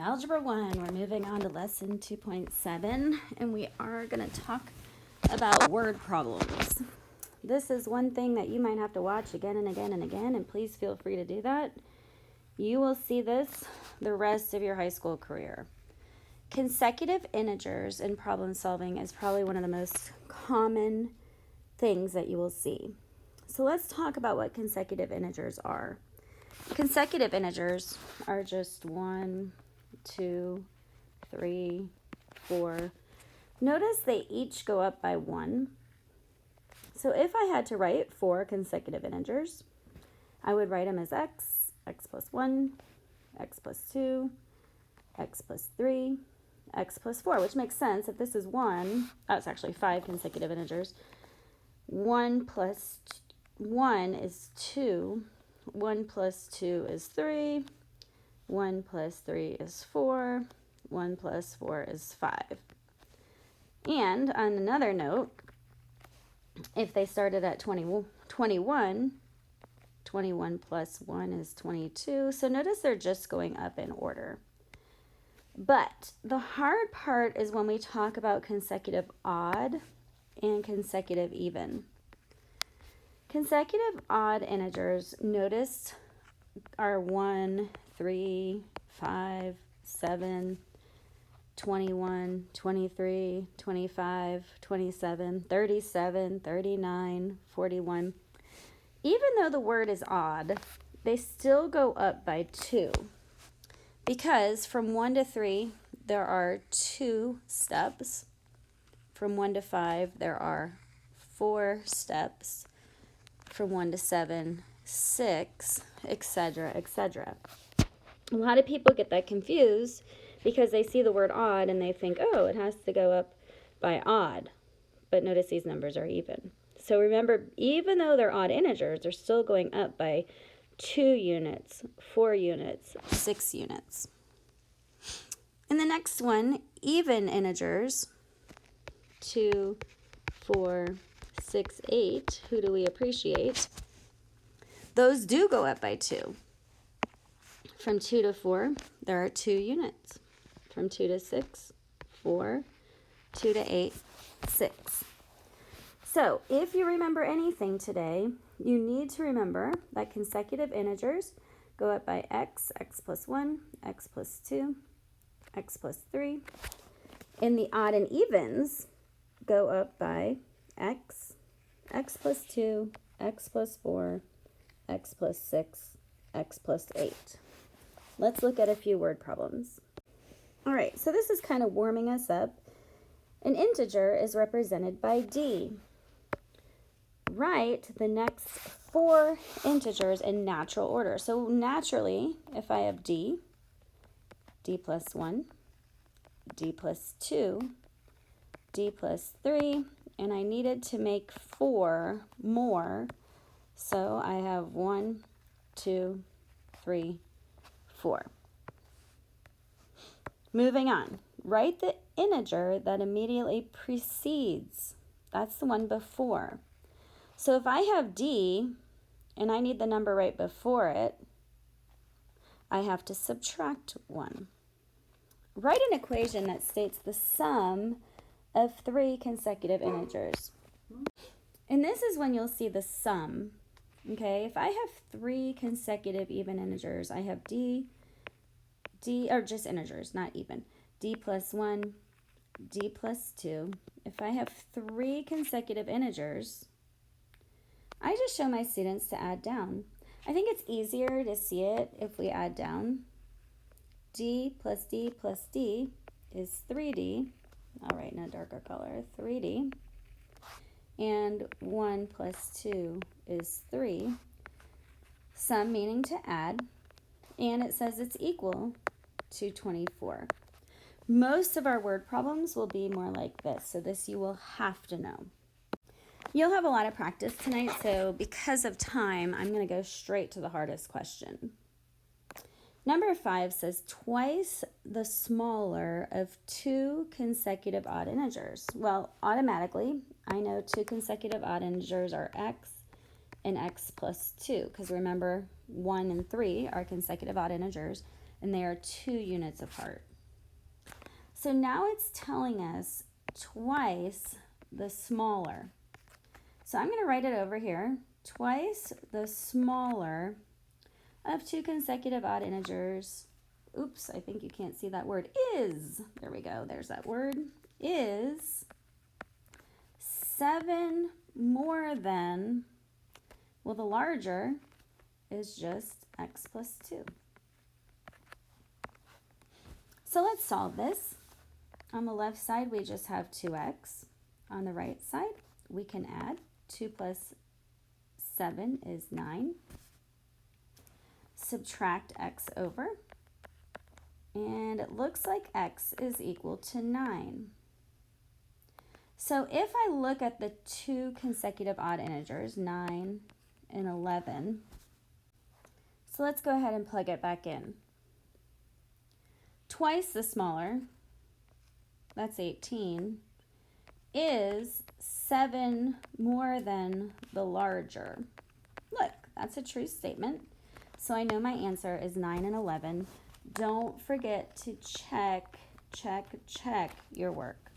Algebra 1, we're moving on to lesson 2.7, and we are going to talk about word problems. This is one thing that you might have to watch again and again and again, and please feel free to do that. You will see this the rest of your high school career. Consecutive integers in problem solving is probably one of the most common things that you will see. So let's talk about what consecutive integers are. Consecutive integers are just 1, 2, 3, 4. Notice they each go up by 1. So if I had to write 4 consecutive integers, I would write them as x plus 1, x plus 2, x plus 3, x plus 4, which makes sense. If this is 1, that's actually 5 consecutive integers. 1 plus 1 is 2. 1 plus 2 is 3. 1 plus 3 is 4. 1 plus 4 is 5. And on another note, if they started at 21, 21 plus 1 is 22. So notice they're just going up in order. But the hard part is when we talk about consecutive odd and consecutive even. Consecutive odd integers, notice, are 1, 3, 5, 7, 21, 23, 25, 27, 37, 39, 41. Even though the word is odd, they still go up by 2. Because from 1 to 3, there are 2 steps. From 1 to 5, there are 4 steps. From 1 to 7, 6, etc., etc. A lot of people get that confused because they see the word odd and they think, oh, it has to go up by odd. But notice these numbers are even. So remember, even though they're odd integers, they're still going up by 2 units, 4 units, 6 units. And the next one, even integers, 2, 4, 6, 8, who do we appreciate? Those do go up by 2. From 2 to 4, there are 2 units. From 2 to 6, 4, 2 to 8, 6. So if you remember anything today, you need to remember that consecutive integers go up by x, x plus 1, x plus 2, x plus 3. And the odd and evens go up by x, x plus 2, x plus 4, x plus 6, x plus 8. Let's look at a few word problems. All right, so this is kind of warming us up. An integer is represented by d. Write the next 4 integers in natural order. So naturally, if I have d, d plus 1, d plus 2, d plus 3, and I needed to make 4 more. So I have 1, 2, 3, 4. Moving on. Write the integer that immediately precedes. That's the one before. So if I have d and I need the number right before it, I have to subtract 1. Write an equation that states the sum of 3 consecutive integers. And this is when you'll see the sum. Okay, if I have 3 consecutive even integers, I have d, or just integers, not even. D plus 1, d plus 2. If I have 3 consecutive integers, I just show my students to add down. I think it's easier to see it if we add down. D plus D plus D is 3D. I'll write in a darker color, 3D. And 1 plus 2 is 3. Sum meaning to add. And it says it's equal to 24. Most of our word problems will be more like this. So this you will have to know. You'll have a lot of practice tonight, so because of time, I'm going to go straight to the hardest question. Number 5 says twice the smaller of 2 consecutive odd integers. Well, automatically, I know 2 consecutive odd integers are x and x plus 2, because remember, 1 and 3 are consecutive odd integers, and they are 2 units apart. So now it's telling us twice the smaller. So I'm going to write it over here. Twice the smaller of 2 consecutive odd integers. Oops, I think you can't see that word. Is, there we go, there's that word, is 7 more than, well, the larger is just x plus 2. So let's solve this. On the left side, we just have 2x. On the right side, we can add 2 plus 7 is 9. Subtract x over, and it looks like x is equal to 9. So if I look at the 2 consecutive odd integers, 9 and 11, so let's go ahead and plug it back in. Twice the smaller, that's 18, is 7 more than the larger. Look, that's a true statement. So I know my answer is 9 and 11. Don't forget to check your work.